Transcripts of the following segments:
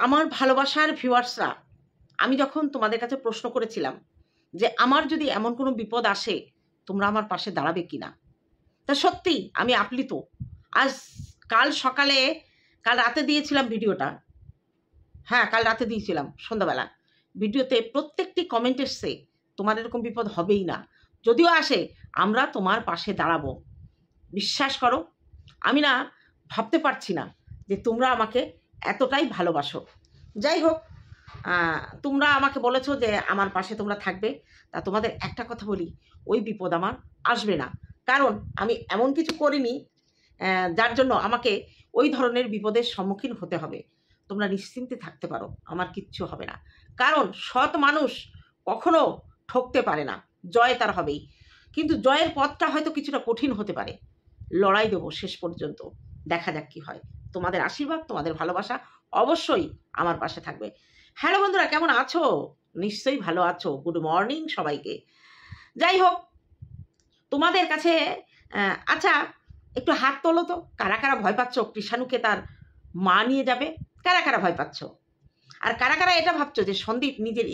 আমার ভালোবাসার ভিউয়ার্সরা, আমি যখন তোমাদের কাছে প্রশ্ন করেছিলাম যে আমার যদি এমন কোনো বিপদ আসে তোমরা আমার পাশে দাঁড়াবে কিনা, তা সত্যি আমি আপ্লিত। আজ কাল রাতে দিয়েছিলাম ভিডিওটা, হ্যাঁ কাল রাতে দিয়েছিলাম সন্ধ্যাবেলা। ভিডিওতে প্রত্যেকটি কমেন্ট এসছে তোমার এরকম বিপদ হবেই না, যদিও আসে আমরা তোমার পাশে দাঁড়াবো। বিশ্বাস করো, আমি না ভাবতে পারছি না যে তোমরা আমাকে এতটাই ভালোবাসো। যাই হোক, তোমরা আমাকে বলেছো যে আমার পাশে তোমরা থাকবে, তা তোমাদের একটা কথা বলি, ওই বিপদ আমার আসবে না। কারণ আমি এমন কিছু করিনি যার জন্য আমাকে ওই ধরনের বিপদের সম্মুখীন হতে হবে। তোমরা নিশ্চিন্তে থাকতে পারো, আমার কিচ্ছু হবে না। কারণ সৎ মানুষ কখনো ঠকতে পারে না, জয় তার হবেই। কিন্তু জয়ের পথটা হয়তো কিছুটা কঠিন হতে পারে। লড়াই দেবো শেষ পর্যন্ত, দেখা যাক কি হয়। তোমাদের আশীর্বাদ, তোমাদের ভালোবাসা অবশ্যই আমার পাশে থাকবে। হ্যালো বন্ধুরা, কেমন আছো? নিশ্চয়ই ভালো আছো। গুড মর্নিং সবাইকে। যাই হোক, তোমাদের কাছে আচ্ছা একটু হাত তোলো তো, কারা কারা ভয় পাচ্ছ কৃষাণুকে তার মা নিয়ে যাবে? কারা কারা ভয় পাচ্ছ? আর কারা কারা এটা ভাবছো যে সন্দীপ নিজের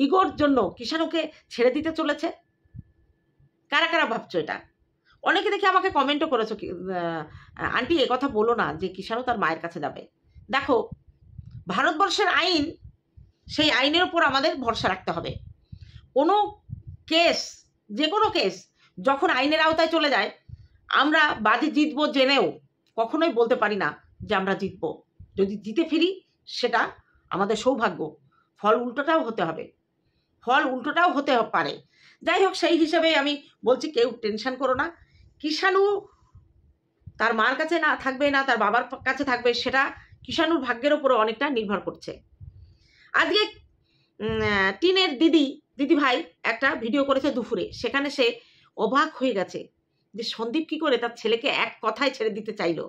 ইগোর জন্য কৃষাণুকে ছেড়ে দিতে চলেছে? কারা কারা ভাবছো এটা? অনেকে দেখে আমাকে কমেন্টও করেছো, আন্টি এ কথা বলো না যে কৃষাণু তার মায়ের কাছে যাবে। দেখো, ভারতবর্ষের আইন, সেই আইনের উপর আমাদের ভরসা রাখতে হবে। কোনো কেস, যে কোনো কেস যখন আইনের আওতায় চলে যায়, আমরা বাজি জিতবো জেনেও কখনোই বলতে পারি না যে আমরা জিতবো। যদি জিতে ফিরি সেটা আমাদের সৌভাগ্য, ফল উল্টোটাও হতে পারে। যাই হোক, সেই হিসেবে আমি বলছি কেউ টেনশন করো না। কৃষাণু তার মার কাছে না থাকবে না তার বাবার কাছে থাকবে, সেটা কৃষাণুর ভাগ্যের উপরও অনেকটা নির্ভর করছে। আজকে টিনের দিদি ভাই একটা ভিডিও করেছে দুপুরে, সেখানে সে অবাক হয়ে গেছে যে সন্দীপ কি করে তার ছেলেকে এক কথায় ছেড়ে দিতে চাইলো।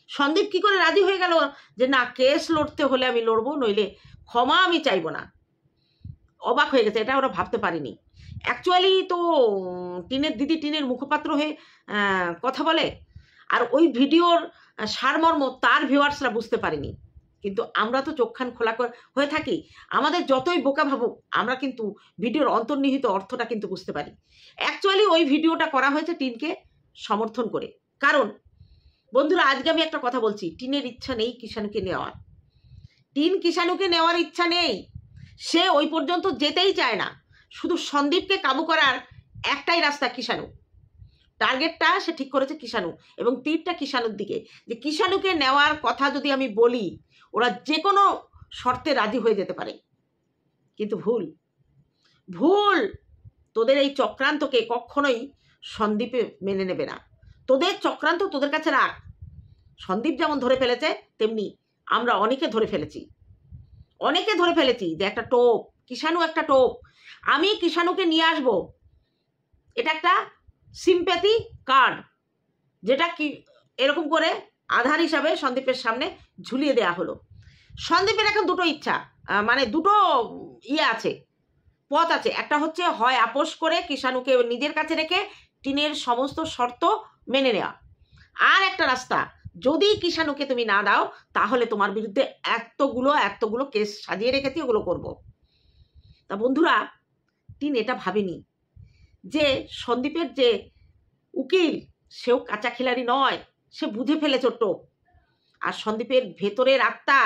সন্দীপ কি করে রাজি হয়ে গেল যে না, কেস লড়তে হলে আমি লড়বো, নইলে ক্ষমা আমি চাইবো না। অবাক হয়ে গেছে, এটা ওরা ভাবতে পারিনি। অ্যাকচুয়ালি তো টিনের মুখপাত্র হয়ে কথা বলে, আর ওই ভিডিওর সারমর্ম তার ভিউয়ার্সরা বুঝতে পারেনি। কিন্তু আমরা তো চোখখান খোলা হয়ে থাকি, আমাদের যতই বোকা ভাবুক আমরা কিন্তু ভিডিওর অন্তর্নিহিত অর্থটা কিন্তু বুঝতে পারি। অ্যাকচুয়ালি ওই ভিডিওটা করা হয়েছে টিনকে সমর্থন করে। কারণ বন্ধুরা, আজকে আমি একটা কথা বলছি, টিনের ইচ্ছা নেই কৃষাণুকে নেওয়ার। কৃষাণুকে নেওয়ার ইচ্ছা নেই, সে ওই পর্যন্ত যেতেই চায় না। শুধু সন্দীপকে কাবু করার একটাই রাস্তা, কৃষাণু। টার্গেটটা সে ঠিক করেছে কৃষাণু, এবং তীরটা কৃষাণুর দিকে। যে কৃষাণুকে নেওয়ার কথা যদি আমি বলি, ওরা যে কোনো শর্তে রাজি হয়ে যেতে পারে। কিন্তু ভুল তোদের এই চক্রান্তকে কখনোই সন্দীপে মেনে নেবে না। তোদের চক্রান্ত তোদের কাছে রাখ। সন্দীপ যেমন ধরে ফেলেছে, তেমনি আমরা অনেকে ধরে ফেলেছি যে একটা টোপ, কৃষাণু একটা টোপ। আমি কৃষাণুকে নিয়ে আসবো, এটা একটা সিম্প্যাথি কার্ড, যেটা কি এরকম করে আধার হিসাবে সন্দীপের সামনে ঝুলিয়ে দেয়া হলো। সন্দীপের এখন দুটো ইচ্ছা, মানে দুটো পথ আছে। একটা হচ্ছে হয় আপোষ করে কৃষাণুকে নিজের কাছে রেখে টিনের সমস্ত শর্ত মেনে নেওয়া, আর একটা রাস্তা, যদি কৃষাণুকে তুমি না দাও তাহলে তোমার বিরুদ্ধে এতগুলো কেস সাজিয়ে রেখেছি, ওগুলো করব। তা বন্ধুরা, টিন এটা ভাবেনি যে সন্দীপের যে উকিল, সেও কাঁচা খিলাড়ি নয়, সে বুঝে ফেলেছে টোপ। আর সন্দীপের ভেতরের আত্মা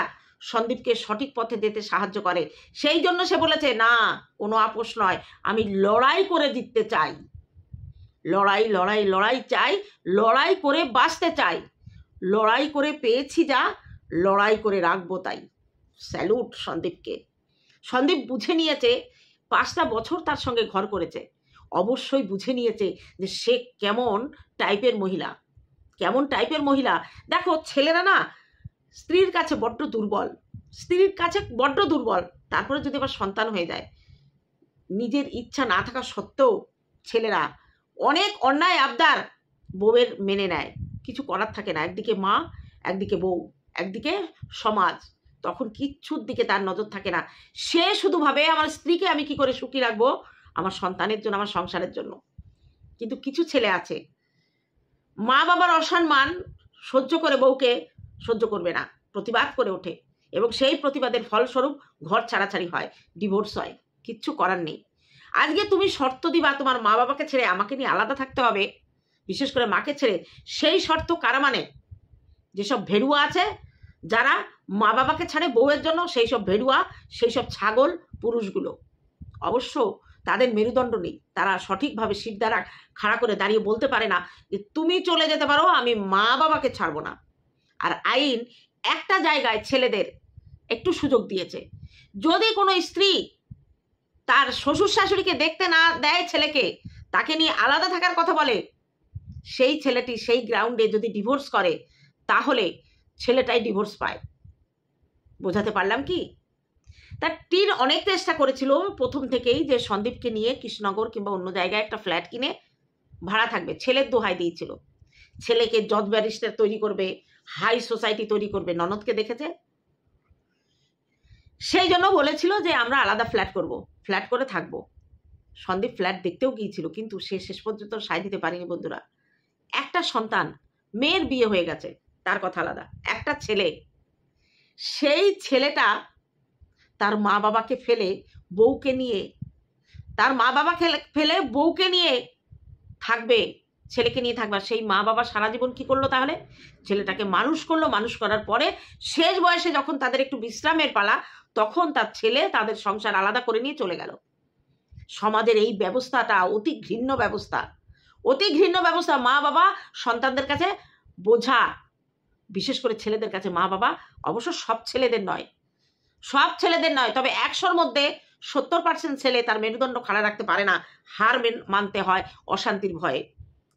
সন্দীপকে সঠিক পথে যেতে সাহায্য করে। সেই জন্য সে বলেছে না, কোনো আপোষ নয়, আমি লড়াই করে জিততে চাই, লড়াই চাই, লড়াই করে বাঁচতে চাই, লড়াই করে পেয়েছি যা, লড়াই করে রাখবো তাই। স্যালুট সন্দীপকে। সন্দীপ বুঝে নিয়েছে, 5টা বছর তার সঙ্গে ঘর করেছে, অবশ্যই বুঝে নিয়েছে যে সে কেমন টাইপের মহিলা। দেখো, ছেলেরা না স্ত্রীর কাছে বড্ড দুর্বল, তারপরে যদি আবার সন্তান হয়ে যায়, নিজের ইচ্ছা না থাকা সত্ত্বেও ছেলেরা অনেক অন্যায় আবদার বউয়ের মেনে নেয়, কিছু করার থাকে না। একদিকে মা, একদিকে বউ, একদিকে সমাজ, তখন কিচ্ছুর দিকে তার নজর থাকে না। সে শুধু ভাবে আমার স্ত্রীকে আমি কি করে সুখী রাখবো, আমার সন্তানের জন্য, আমার সংসারের জন্য। কিন্তু কিছু ছেলে আছে, মা বাবার অসম্মান সহ্য করে বউকে সহ্য করবে না, প্রতিবাদ করে ওঠে এবং সেই প্রতিবাদের ফলস্বরূপ ঘর ছাড়াছাড়ি হয়, ডিভোর্স হয়, কিচ্ছু করার নেই। আজকে তুমি শর্ত দিবা তোমার মা বাবাকে ছেড়ে আমাকে নিয়ে আলাদা থাকতে হবে, বিশেষ করে মাকে ছেড়ে, সেই শর্ত কারা মানে? যেসব ভেড়ুয়া আছে যারা মা বাবাকে ছাড়ে বউয়ের জন্য, সেই সব ভেড়ুয়া, সেই সব ছাগল পুরুষগুলো। অবশ্য তাদের মেরুদণ্ড নেই, তারা সঠিকভাবে শির দ্বারা খাড়া করে দাঁড়িয়ে বলতে পারে না যে তুমি চলে যেতে পারো, আমি মা বাবাকে ছাড়বো না। আর আইন একটা জায়গায় ছেলেদের একটু সুযোগ দিয়েছে, যদি কোনো স্ত্রী তার শ্বশুর শাশুড়িকে দেখতে না দেয় ছেলেকে, তাকে নিয়ে আলাদা থাকার কথা বলে, সেই ছেলেটি সেই গ্রাউন্ডে যদি ডিভোর্স করে তাহলে ছেলেটাই ডিভোর্স পায়। বোঝাতে পারলাম কি? তার টিন অনেক চেষ্টা করেছিল প্রথম থেকেই যে সন্দীপকে নিয়ে কৃষ্ণনগর কিংবা অন্য জায়গায় একটা ফ্ল্যাট কিনে ভাড়া থাকবে, ছেলের দোহাই দিয়েছিল। ছেলেকে জজ ব্যারিস্টার তৈরি করবে, হাই সোসাইটি তৈরি করবে, ননদকে দেখেছে, সেই জন্য বলেছিল যে আমরা আলাদা ফ্ল্যাট করব, ফ্ল্যাট করে থাকবো। সন্দীপ ফ্ল্যাট দেখতেও গিয়েছিল, কিন্তু সে শেষ পর্যন্ত সায় দিতে পারেনি বন্ধুরা। একটা সন্তান, মেয়ের বিয়ে হয়ে গেছে, তার কথা আলাদা, একটা ছেলে, সেই ছেলেটা তার মা বাবাকে ফেলে বউকে নিয়ে, তার মা বাবা ফেলে বউকে নিয়ে থাকবে, ছেলেকে নিয়ে থাকবে। সেই মা বাবা সারা জীবন কি করলো তাহলে? ছেলেটাকে মানুষ করলো, মানুষ করার পরে শেষ বয়সে যখন তাদের একটু বিশ্রামের পালা, তখন তার ছেলে তাদের সংসার আলাদা করে নিয়ে চলে গেল। সমাজের এই ব্যবস্থাটা অতি ঘৃণ্য ব্যবস্থা, অতি ঘৃণ্য ব্যবস্থা। মা বাবা সন্তানদের কাছে বোঝা, বিশেষ করে ছেলেদের কাছে মা বাবা। অবশ্য সব ছেলেদের নয়, সব ছেলেদের নয়, তবে 100-র মধ্যে 70% ছেলে তার মেরুদণ্ড খাড়া রাখতে পারে না, হার মানতে হয় অশান্তির ভয়ে,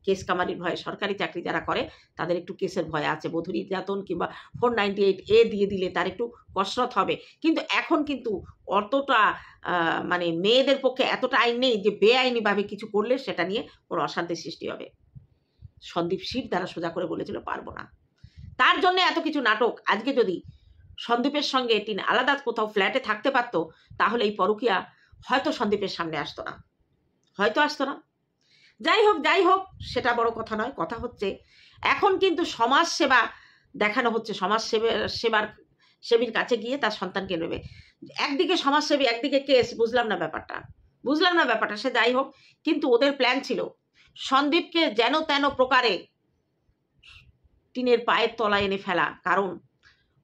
কেস কামারির ভয়ে। সরকারি চাকরি যারা করে তাদের একটু কেসের ভয় আছে, বধূ নির্যাতন কিংবা 498A দিয়ে দিলে তার একটু কসরত হবে। কিন্তু এখন কিন্তু অতটা মানে মেয়েদের পক্ষে এতটা আইন নেই যে বেআইনিভাবে কিছু করলে সেটা নিয়ে ওর অশান্তির সৃষ্টি হবে। সন্দীপ শির দ্বারা সোজা করে বলেছিল পারবো না, তার জন্য এত কিছু নাটক। আজকে যদি সন্দীপের সঙ্গে টিন আলাদা কোথাও ফ্ল্যাটে থাকতে পারত, তাহলে এই পরকীয়া হয়তো সন্দীপের সামনে আসতো না, হয়তো আসতো না। যাই হোক সেটা বড় কথা নয়। কথা হচ্ছে এখন কিন্তু সমাজ সেবা দেখানো হচ্ছে, সেবীর কাছে গিয়ে তার সন্তানকে নেবে। একদিকে সমাজসেবী, একদিকে কেস, বুঝলাম না ব্যাপারটা। সে যাই হোক, কিন্তু ওদের প্ল্যান ছিল সন্দীপকে যেন তেন প্রকারে টিনের পায়ের তলায় এনে ফেলা। কারণ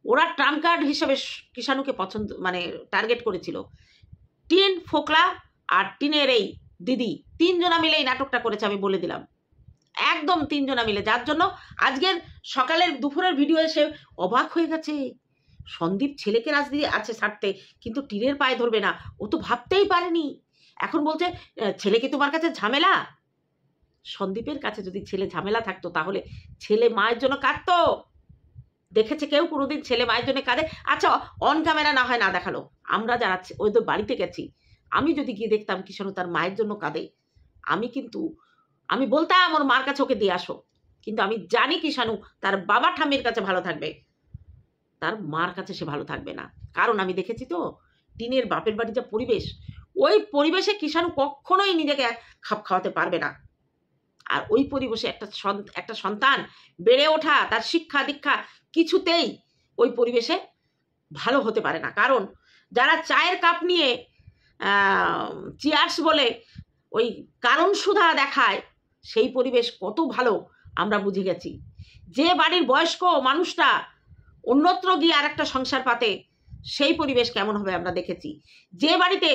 ওরা ট্রাম্প কার্ড হিসেবে কিষাণুকে পছন্দ মানে টার্গেট করেছিল। টিন, ফোকলা আর টিনের এই দিদি, 3 জনা মিলে এই নাটকটা করেছে, আমি বলে দিলাম, একদম 3 জনা মিলে। যার জন্য আজকের সকালের দুপুরের ভিডিও এসে অবাক হয়ে গেছে, সন্দীপ ছেলেকে রাজনীতি আছে ছাড়তে, কিন্তু টিনের পায়ে ধরবে না, ও তো ভাবতেই পারেনি। এখন বলছে ছেলে কি তোমার কাছে ঝামেলা? সন্দীপের কাছে যদি ছেলে ঝামেলা থাকতো তাহলে ছেলে মায়ের জন্য কাঁদতো। দেখেছে কেউ কোনোদিন ছেলে মায়ের জন্য কাঁদে? আচ্ছা, অন ক্যামেরা না হয় না দেখালো, আমরা যারা ওদের বাড়িতে গেছি, আমি যদি গিয়ে দেখতাম কিষাণু তার মায়ের জন্য কাঁদে, আমি বলতাম ওর মার কাছে ওকে দিয়ে আসো। কিন্তু আমি জানি কিষাণু তার বাবা ঠাম্মির কাছে ভালো থাকবে, তার মার কাছে সে ভালো থাকবে না। কারণ আমি দেখেছি তো টিনের বাপের বাড়ির যা পরিবেশ, ওই পরিবেশে কিষাণু কখনোই নিজেকে খাপ খাওয়াতে পারবে না। আর ওই পরিবেশে একটা সন্তান বেড়ে ওঠা, তার শিক্ষা দীক্ষা কিছুতেই ওই পরিবেশে ভালো হতে পারে না। কারণ যারা চায়ের কাপ নিয়ে চিয়ার্স বলে ওই কারণ সুধা দেখায়, সেই পরিবেশ কত ভালো আমরা বুঝে গেছি। যে বাড়ির বয়স্ক মানুষটা অন্যত্র গিয়ে আর একটা সংসার পাতে, সেই পরিবেশ কেমন হবে আমরা দেখেছি। যে বাড়িতে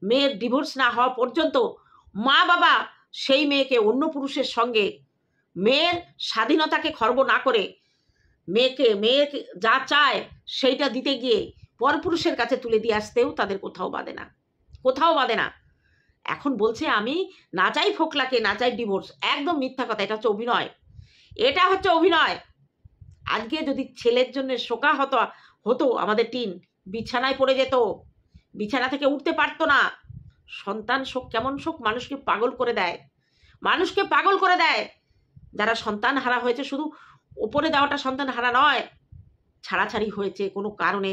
মেয়ের ডিভোর্স না হওয়া পর্যন্ত মা বাবা সেই মেয়েকে অন্য পুরুষের সঙ্গে, মেয়ের স্বাধীনতাকে খর্ব না করে মেয়ে যা চায় সেইটা দিতে গিয়ে পরপুরুষের কাছে তুলে দিয়ে আসতেও তাদের কোথাও বাঁধে না। এখন বলছে আমি না চাই ফোকলাকে, না চাই ডিভোর্স। একদম মিথ্যা কথা, এটা হচ্ছে অভিনয়। আজকে যদি ছেলের জন্য শোকা হতো আমাদের টিন বিছানায় পড়ে যেত, বিছানা থেকে উঠতে পারতো না। সন্তান শোক কেমন শোক, মানুষকে পাগল করে দেয়। যারা সন্তান হারা হয়েছে, শুধু ওপরে দেওয়াটা সন্তান হারা নয়, ছাড়াছাড়ি হয়েছে কোনো কারণে,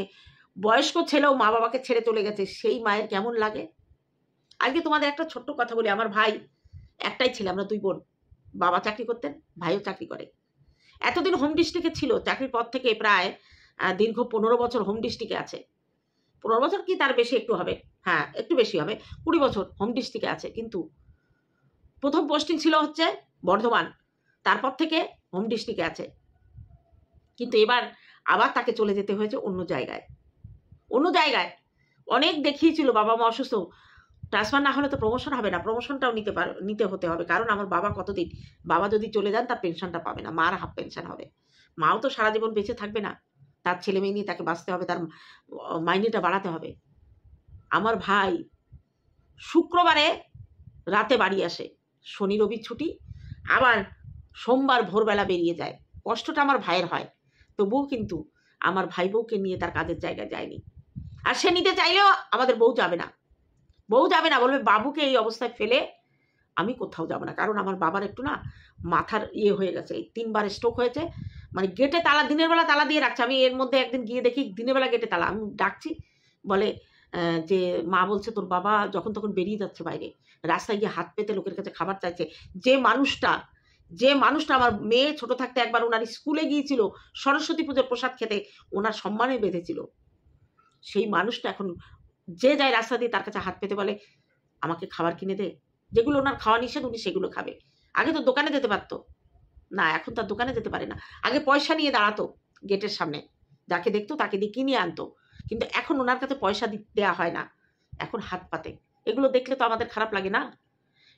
বয়স্ক ছেলেও মা বাবাকে ছেড়ে চলে গেছে, সেই মায়ের কেমন লাগে। আজকে তোমাদের একটা ছোট্ট কথা বলি, আমার ভাই একটাই ছেলে, আমরা 2 বোন, বাবা চাকরি করতেন, ভাইও চাকরি করে। এতদিন হোম ডিস্ট্রিক্টে ছিল, চাকরির পর থেকে প্রায় দীর্ঘ 15 বছর হোম ডিস্ট্রিক্টে আছে। 15 বছর কি তার বেশি একটু হবে, হ্যাঁ একটু বেশি হবে, 20 বছর হোম ডিস্ট্রিক্টে আছে। কিন্তু প্রথম পোস্টিং ছিল হচ্ছে বর্ধমান, তারপর থেকে হোম ডিস্ট্রিক্টে আছে। কিন্তু এবার আবার তাকে চলে যেতে হয়েছে অন্য জায়গায়। অনেক দেখিয়েছিল, বাবা মা অসুস্থ, ট্রান্সফার না হলে তো প্রমোশন হবে না, প্রমোশনটাও নিতে হতে হবে, কারণ আমার বাবা কতদিন, বাবা যদি চলে যান তার পেনশনটা পাবে না, মার হাফ পেনশন হবে, মাও তো সারা জীবন বেঁচে থাকবে না, তার ছেলে মেয়ে নিয়ে তাকে বাঁচতে হবে, তার মাইনেটা বাড়াতে হবে। আমার ভাই শুক্রবারে রাতে বাড়ি আসে, শনি রবি ছুটি, আবার সোমবার ভোরবেলা বেরিয়ে যায়। কষ্টটা আমার ভাইয়ের হয়, তবুও কিন্তু আমার ভাই বউকে নিয়ে তার কাজের জায়গায় যায়নি। আর সে নিতে চাইলেও আমাদের বউ যাবে না, বলবে বাবুকে এই অবস্থায় ফেলে আমি কোথাও যাব না। কারণ আমার বাবার একটু না মাথার হয়ে গেছে, 3 বার স্ট্রোক হয়েছে, মানে গেটে তালা, দিনের বেলা তালা দিয়ে রাখছে। আমি এর মধ্যে একদিন গিয়ে দেখি দিনের বেলা গেটে তালা, আমি ডাকছি, বলে যে মা বলছে তোর বাবা যখন তখন বেরিয়ে যাচ্ছে বাইরে, রাস্তায় গিয়ে হাত পেতে লোকের কাছে খাবার চাইছে। যে মানুষটা আমার মেয়ে ছোট থাকতে একবার ওনার স্কুলে গিয়েছিল সরস্বতী পুজোর প্রসাদ খেতে, ওনার সম্মানে বেঁধেছিল, সেই মানুষটা এখন যে যায় রাস্তা দিয়ে তার কাছে হাত পেতে বলে আমাকে খাবার কিনে দে, যেগুলো ওনার খাওয়া নিষেধ উনি সেগুলো খাবে। আগে তো দোকানে যেতে পারতো না, এখন তার দোকানে যেতে পারে না। আগে পয়সা নিয়ে দাঁড়াতো গেটের সামনে, যাকে দেখতো তাকে দিয়ে কিনে আনতো, কিন্তু এখন ওনার কাছে পয়সা দেওয়া হয় না, এখন হাত পাতে। এগুলো দেখলে তো আমাদের খারাপ লাগে না?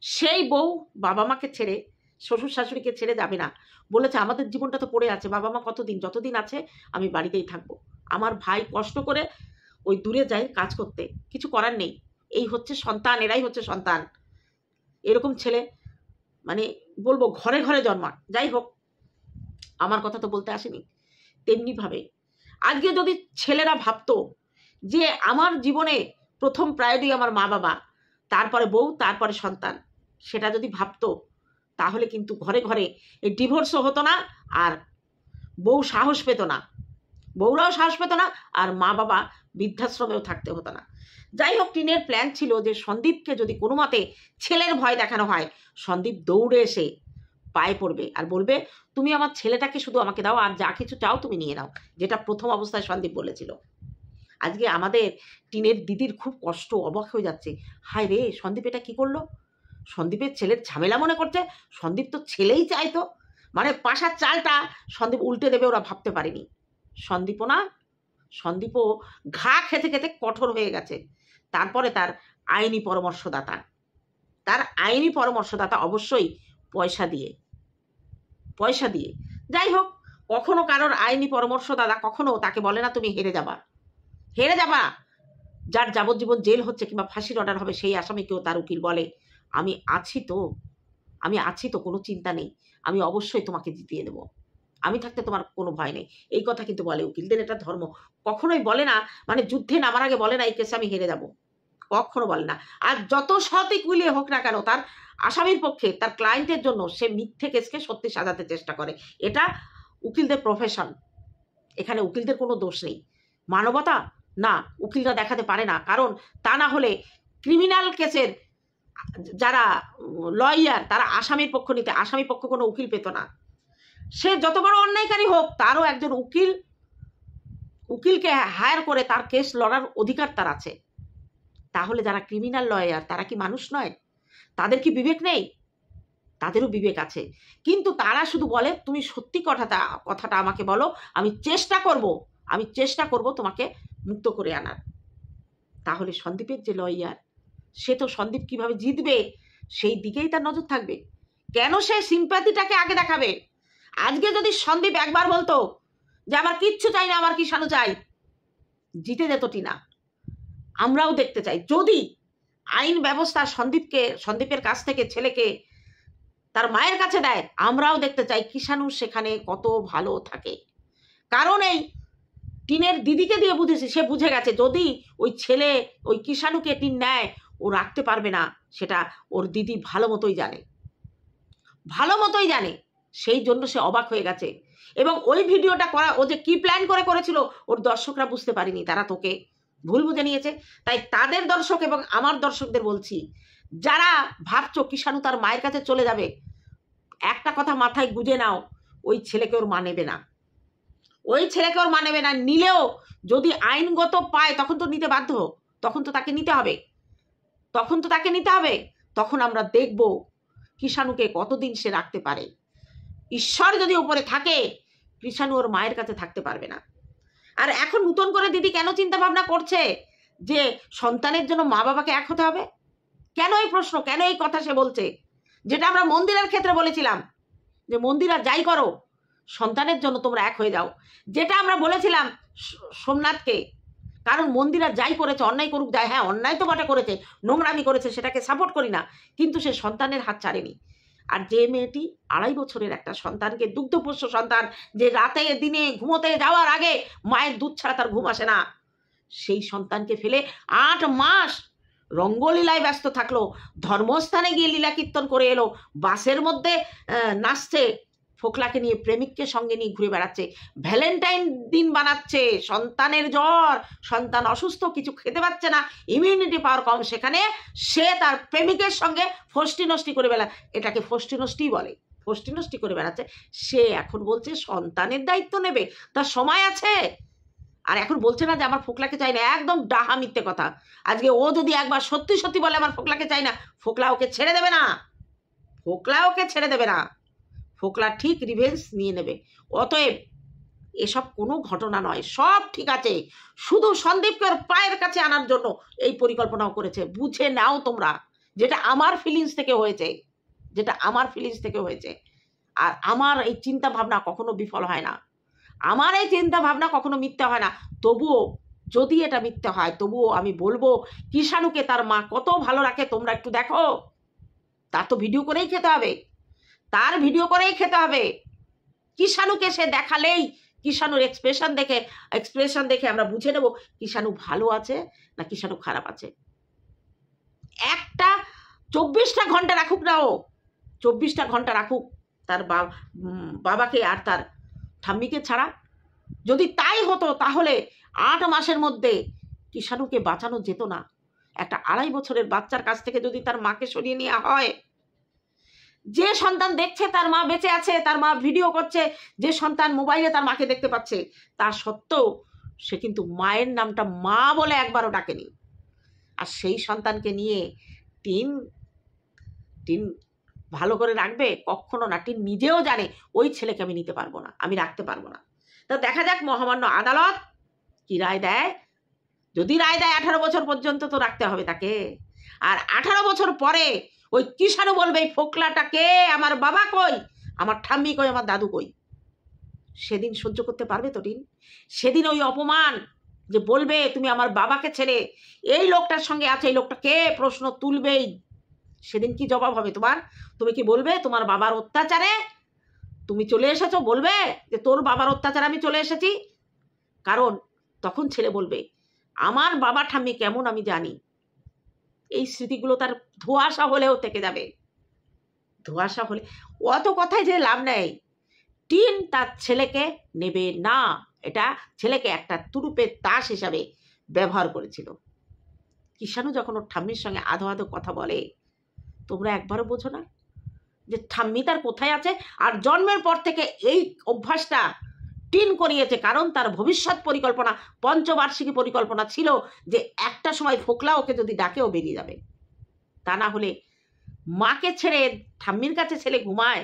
সেই বউ বাবা মাকে ছেড়ে, শ্বশুর শাশুড়িকে ছেড়ে যাবে না, বলেছে আমাদের জীবনটা তো পড়ে আছে, বাবা মা কতদিন, যতদিন আছে আমি বাড়িতেই থাকবো। আমার ভাই কষ্ট করে ওই দূরে যায় কাজ করতে, কিছু করার নেই, এই হচ্ছে সন্তান, এরাই হচ্ছে সন্তান। এরকম ছেলে মানে বলবো ঘরে ঘরে জন্মা। যাই হোক, আমার কথা তো বলতে আসেনি। তেমনি ভাবে আজকে যদি ছেলেরা ভাবতো যে আমার জীবনে প্রথম প্রায়োরিটি আমার মা বাবা, তারপরে বউ, তারপরে সন্তান, সেটা যদি ভাবতো, তাহলে কিন্তু ঘরে ঘরে এই ডিভোর্সও হতো না, আর বউ সাহস পেত না, বউরাও সাহস পেত না, আর মা বাবা বৃদ্ধাশ্রমেও থাকতে হতো না। যাই হোক, টিনের প্ল্যান ছিল যে সন্দীপকে যদি কোনো মতে ছেলের ভয় দেখানো হয়, সন্দীপ দৌড়ে এসে পায়ে পড়বে আর বলবে তুমি আমার ছেলেটাকে শুধু আমাকে দাও, আর যা কিছু চাও তুমি নিয়ে নাও, যেটা প্রথম অবস্থায় সন্দীপ বলেছিল। আজকে আমাদের টিনের দিদির খুব কষ্ট, অবাক হয়ে যাচ্ছে, হায় রে সন্দীপ এটা কি করলো, সন্দীপের ছেলের ঝামেলা মনে করছে, সন্দীপ তো ছেলেই চাইতো, মানে পাশার চালটা সন্দীপ উল্টে দেবে ওরা ভাবতে পারেনি। সন্দীপও ঘা খেতে খেতে কঠোর হয়ে গেছে। তারপরে তার আইনি পরামর্শদাতা অবশ্যই পয়সা দিয়ে। যাই হোক, কখনো কারোর আইনি পরামর্শদাতা কখনো তাকে বলে না তুমি হেরে যাবা। যার যাবজ্জীবন জেল হচ্ছে কিংবা ফাঁসির অর্ডার হবে, সেই আসামিকেও তার উকিল বলে আমি আছি তো, কোনো চিন্তা নেই, আমি অবশ্যই তোমাকে জিতিয়ে দেবো, আমি থাকতে তোমার কোনো ভয় নেই। এই কথা কিন্তু বলে উকিলদের, এটা ধর্ম। কখনোই বলে না, মানে যুদ্ধে নামার আগে বলে না এই কেসে আমি হেরে যাব, কখনো বলে না। আর যত সৎ উকিলই হোক না কেন, তার আসামির পক্ষে, তার ক্লায়েন্টের জন্য সে মিথ্যে কেসকে সত্যি সাজাতে চেষ্টা করে। এটা উকিলদের প্রফেশন, এখানে উকিলদের কোনো দোষ নেই। মানবতা না, উকিলরা দেখাতে পারে না, কারণ তা না হলে ক্রিমিনাল কেসের যারা লয়ার তারা আসামির পক্ষ কোনো উকিল পেত না। সে যত বড় অন্যায়কারী হোক, তারও একজন উকিলকে হায়ার করে তার কেস লড়ার অধিকার তার আছে। তাহলে যারা ক্রিমিনাল লয়ার তারা কি মানুষ নয়? তাদের কি বিবেক নেই? তাদেরও বিবেক আছে, কিন্তু তারা শুধু বলে তুমি সত্যি কথাটা আমাকে বলো, আমি চেষ্টা করব তোমাকে মুক্ত করে আনার। তাহলে সন্দীপের যে লয়ার, সে তো সন্দীপ কিভাবে জিতবে সেই দিকেই তার নজর থাকবে। কেন সে সিম্প্যাথিটাকে আগে দেখাবে? আজকে যদি সন্দীপ একবার বলতো যে আমার কিচ্ছু চাই না, আমার কিষাণু চাই, জিতে যেত টিনা। আমরাও দেখতে চাই, যদি আইন ব্যবস্থা সন্দীপের কাছ থেকে ছেলেকে তার মায়ের কাছে দেয়, আমরাও দেখতে চাই কিষাণু সেখানে কত ভালো থাকে। কারণ এই টিনের দিদিকে দিয়ে বুঝেছি, সে বুঝে গেছে যদি ওই ছেলে ওই কিষাণুকে টিন নেয়, ও রাখতে পারবে না, সেটা ওর দিদি ভালো মতোই জানে, সেই জন্য সে অবাক হয়ে গেছে। এবং ওই ভিডিওটা করা, ও যে কি প্ল্যান করেছিল, ওর দর্শকরা বুঝতে পারেনি, তারা তোকে ভুল বুঝে নিয়েছে। তাই তাদের দর্শক এবং আমার দর্শকদের বলছি, যারা ভাবছো কিষাণু তার মায়ের কাছে চলে যাবে, একটা কথা মাথায় গুঁজে নাও, ওই ছেলেকে ওর মা নেবে না। ওই ছেলেকে ওর মানেবে না, নিলেও যদি আইনগত পায় তখন তো নিতে বাধ্য, তখন তো তাকে নিতে হবে, তখন আমরা দেখব কৃষাণুকে কতদিন সে রাখতে পারে। ঈশ্বর যদি উপরে থাকে, কৃষাণু ওর মায়ের কাছে থাকতে পারবে না। আর এখন নতুন করে দিদি কেন চিন্তা ভাবনা করছে যে সন্তানের জন্য মা বাবাকে এক হতে হবে? কেন এই প্রশ্ন, কেন এই কথা সে বলছে? যেটা আমরা মন্দিরের ক্ষেত্রে বলেছিলাম যে মন্দিরা যাই করো সন্তানের জন্য তোমরা এক হয়ে যাও, যেটা আমরা বলেছিলাম সোমনাথকে। কারণ মন্দিরা যাই করেছে, অন্যায় করুক যায়, হ্যাঁ অন্যায় তো বটে করেছে, নোংরামি করেছে, সেটাকে সাপোর্ট করি না, কিন্তু সে সন্তানের হাত ছাড়েনি। আর যে মেয়েটি 2.5 বছরের একটা সন্তানকে, দুগ্ধপোষ্য সন্তান, যে রাতে দিনে ঘুমোতে যাওয়ার আগে মায়ের দুধ ছাড়া তার ঘুম আসে না, সেই সন্তানকে ফেলে 8 মাস রঙ্গলীলায় ব্যস্ত থাকলো, ধর্মস্থানে গিয়ে লীলা কীর্তন করে এলো, বাসের মধ্যে নাচছে, ফোকলাকে নিয়ে, প্রেমিককে সঙ্গে নিয়ে ঘুরে বেড়াচ্ছে, ভ্যালেন্টাইন দিন বানাচ্ছে, সন্তানের জ্বর, সন্তান অসুস্থ, কিছু খেতে পাচ্ছে না, ইমিউনিটি পাওয়ার কম, সেখানে সে তার প্রেমিকের সঙ্গে ফষ্টি নষ্টি করে বেড়া, এটাকে ফষ্টি নষ্টি বলে, ফষ্টি নষ্টি করে বেড়াচ্ছে। সে এখন বলছে সন্তানের দায়িত্ব নেবে, তার সময় আছে। আর এখন বলছে না যে আমার ফোকলাকে চাই না, একদম ডাহা মিথ্যে কথা। আজকে ও যদি একবার সত্যি সত্যি বলে আমার ফোকলাকে চাই না, ফোকলা ওকে ছেড়ে দেবে না, ফোকলা ঠিক রিভেঞ্জ নিয়ে নেবে। অতএব এসব কোনো ঘটনা নয়, সব ঠিক আছে, শুধু সন্দীপকে ওর পায়ের কাছে আনার জন্য এই পরিকল্পনাও করেছে। বুঝে নাও তোমরা, যেটা আমার ফিলিংস থেকে হয়েছে, আর আমার এই চিন্তা ভাবনা কখনো বিফল হয় না, আমার এই চিন্তা ভাবনা কখনো মিথ্যা হয় না। তবুও যদি এটা মিথ্যা হয়, তবুও আমি বলবো কৃষাণুকে তার মা কত ভালো রাখে তোমরা একটু দেখো। তার তো ভিডিও করেই খেতে হবে, কৃষাণুকে সে দেখালেই, কৃষাণুর এক্সপ্রেশন দেখে আমরা বুঝে নেব কৃষাণু ভালো আছে না কৃষাণু খারাপ আছে। একটা 24টা ঘন্টা রাখুক না, ও 24টা ঘন্টা রাখুক তার বাবাকে আর তার ঠাম্মিকে ছাড়া। যদি তাই হতো তাহলে 8 মাসের মধ্যে কৃষাণুকে বাঁচানো যেত না। একটা 2.5 বছরের বাচ্চার কাছ থেকে যদি তার মাকে সরিয়ে নেওয়া হয়, যে সন্তান দেখছে তার মা বেঁচে আছে, তার মা ভিডিও করছে, যে সন্তান মোবাইলে তার মাকে দেখতে পাচ্ছে, তা সত্ত্বেও সে কিন্তু মায়ের নামটা মা বলে একবারও ডাকেনি। আর সেই সন্তানকে নিয়ে টিন ভালো করে রাখবে? কখনো না। টিন নিজেও জানে ওই ছেলেকে আমি নিতে পারবো না, আমি রাখতে পারবো না। তো দেখা যাক মহামান্য আদালত কি রায় দেয়। যদি রায় দেয় 18 বছর পর্যন্ত তো রাখতে হবে তাকে। আর 18 বছর পরে ওই কৃষাণু বলবে এই ফোকলাটাকে, আমার বাবা কই, আমার ঠাম্মি কই, আমার দাদু কই। সেদিন সহ্য করতে পারবে তো টিন? সেদিন ওই অপমান যে বলবে তুমি আমার বাবাকে ছেড়ে এই লোকটার সঙ্গে আছে, এই লোকটা কে, প্রশ্ন তুলবেই। সেদিন কি জবাব হবে তোমার? তুমি কি বলবে তোমার বাবার অত্যাচারে তুমি চলে এসেছো? বলবে যে তোর বাবার অত্যাচারে আমি চলে এসেছি? কারণ তখন ছেলে বলবে আমার বাবা ঠাম্মি কেমন আমি জানি। এই স্মৃতিগুলো তার ধোঁয়াশা হলেও থেকে যাবে, ধোঁয়াশা হলে। অত কথায় যে লাভ নেই। টিন তার ছেলেকে নেবে না, এটা ছেলেকে একটা তুরুপের তাস হিসাবে ব্যবহার করেছিল। কৃষাণু যখন ওর ঠাম্মির সঙ্গে আধো আধো কথা বলে, তোমরা একবারও বোঝো না যে ঠাম্মি তার কোথায় আছে? আর জন্মের পর থেকে এই অভ্যাসটা টিন করিয়েছে, কারণ তার ভবিষ্যৎ পরিকল্পনা, পঞ্চবার্ষিকী পরিকল্পনা ছিল যে একটা সময় ফোকলা ওকে যদি ডাকেও বেরিয়ে যাবে। তা না হলে মাকে ছেড়ে ঠাম্মির কাছে ছেলে ঘুমায়।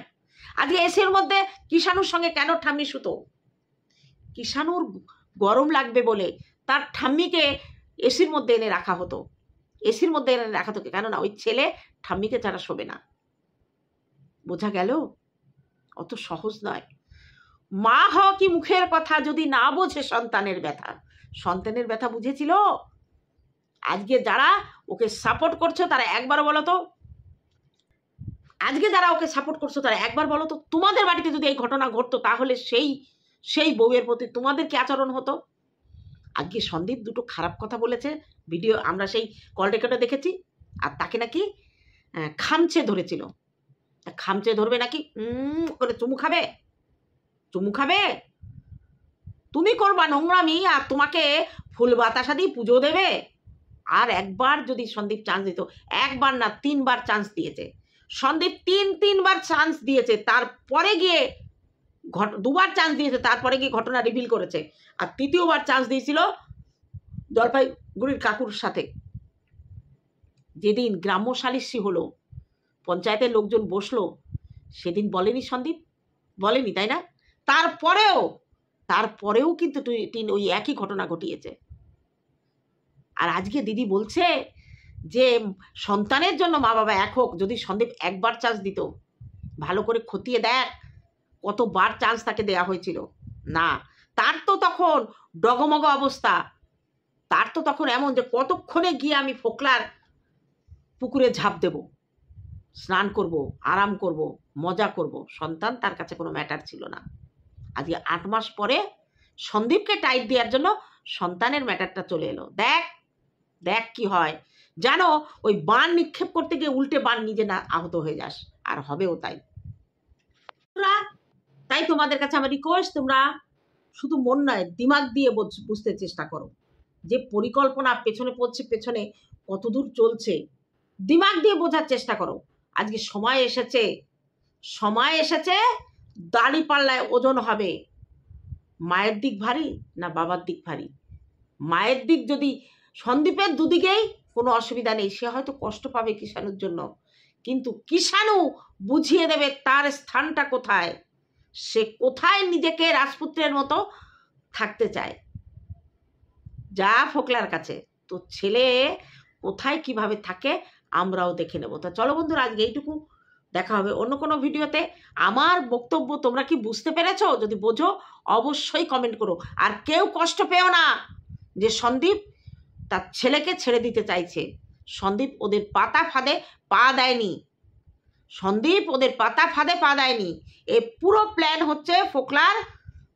আজকে এসির মধ্যে কৃষাণুর সঙ্গে কেন ঠাম্মি শুতো? কৃষাণুর গরম লাগবে বলে তার ঠাম্মিকে এসির মধ্যে এনে রাখা হতো, কেননা ওই ছেলে ঠাম্মিকে ছাড়া শোবে না। বোঝা গেল? অত সহজ নয়। মা হওয়া কি মুখের কথা, যদি না বোঝে সন্তানের ব্যথা বুঝেছিল? আজকে যারা ওকে সাপোর্ট করছো তারা একবার বলো তো, তোমাদের বাড়িতে যদি এই ঘটনা ঘটতো তাহলে সেই বউয়ের প্রতি তোমাদের কি আচরণ হতো? আজকে সন্দীপ দুটো খারাপ কথা বলেছে, ভিডিও আমরা সেই কল রেকর্ডে দেখেছি। আর তাকে নাকি খামচে ধরেছিল। খামচে ধরবে নাকি করে চুমু খাবে? তুমি করবা নোংরামি, আর তোমাকে ফুল বাতাসা দিয়ে পুজো দেবে। আর একবার যদি সন্দীপ চান্স দিত, একবার না 3বার চান্স দিয়েছে সন্দীপ, 3বার চান্স দিয়েছে। তারপরে গিয়ে দুবার চান্স দিয়েছে, তারপরে গিয়ে ঘটনা রিভিল করেছে। আর তৃতীয়বার চান্স দিয়েছিল জলপাইগুড়ির কাকুর সাথে। যেদিন গ্রাম্য সালিসি হলো, পঞ্চায়েতের লোকজন বসলো, সেদিন বলেনি সন্দীপ? বলেনি, তাই না? তারপরেও কিন্তু ওই একই ঘটনা ঘটিয়েছে। আর আজকে দিদি বলছে যে সন্তানের জন্য মা বাবা এক হোক। যদি সন্দীপ একবার চান্স দিত, ভালো করে খতিয়ে দেখ কতবার চান্স তাকে দেয়া হয়েছিল। না, তার তো তখন ডগমগ অবস্থা। তার তো তখন এমন যে কতক্ষণে গিয়ে আমি ফোকলার পুকুরে ঝাঁপ দেব, স্নান করব, আরাম করব, মজা করব। সন্তান তার কাছে কোনো ম্যাটার ছিল না। আজকে 8 মাস পরে সন্দীপকে টাইট দেওয়ার জন্য সন্তানের ম্যাটারটা চলে এলো। দেখ কি হয়। জানো, ওই বান নিক্ষেপ করতে গিয়ে উল্টে বান নিজে না আহত হয়ে যাস, আর হবেও তাই। তাই তোমাদের কাছে আমার রিকোয়েস্ট, তোমরা শুধু মন নয় দিমাগ দিয়ে বুঝতে চেষ্টা করো যে পরিকল্পনা পেছনে কতদূর চলছে। দিমাগ দিয়ে বোঝার চেষ্টা করো। আজকে সময় এসেছে দাড়ি পাল্লায় ওজন হবে। মায়ের দিক ভারী না বাবার দিক ভারী? মায়ের দিক যদি, সন্দীপের দুদিকেই কোনো অসুবিধা নেই, সে হয়তো কষ্ট পাবে কিষাণুর জন্য, কিন্তু কিষাণু বুঝিয়ে দেবে তার স্থানটা কোথায়, সে কোথায় নিজেকে রাজপুত্রের মতো থাকতে চায়। যা ফোকলার কাছে, তো ছেলে কোথায় কিভাবে থাকে আমরাও দেখে নেব। তা চলো বন্ধুরা, আজকে এইটুকু, দেখা হবে অন্য কোনো ভিডিওতে। আমার বক্তব্য তোমরা কি বুঝতে পেরেছো? যদি বোঝো অবশ্যই কমেন্ট করো। আর কেউ কষ্ট পেও না যে সন্দীপ তার ছেলেকে ছেড়ে দিতে চাইছে। সন্দীপ ওদের পাতা ফাঁদে পা দেয়নি। এ পুরো প্ল্যান হচ্ছে ফোকলার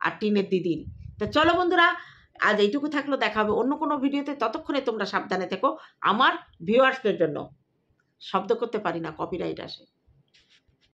আর টিনের দিদির। তো চলো বন্ধুরা, আজ এইটুকু থাকলো, দেখা হবে অন্য কোনো ভিডিওতে। ততক্ষণে তোমরা সাবধানে থেকো। আমার ভিউয়ার্সদের জন্য শব্দ করতে পারি না, কপিরাইট আসে।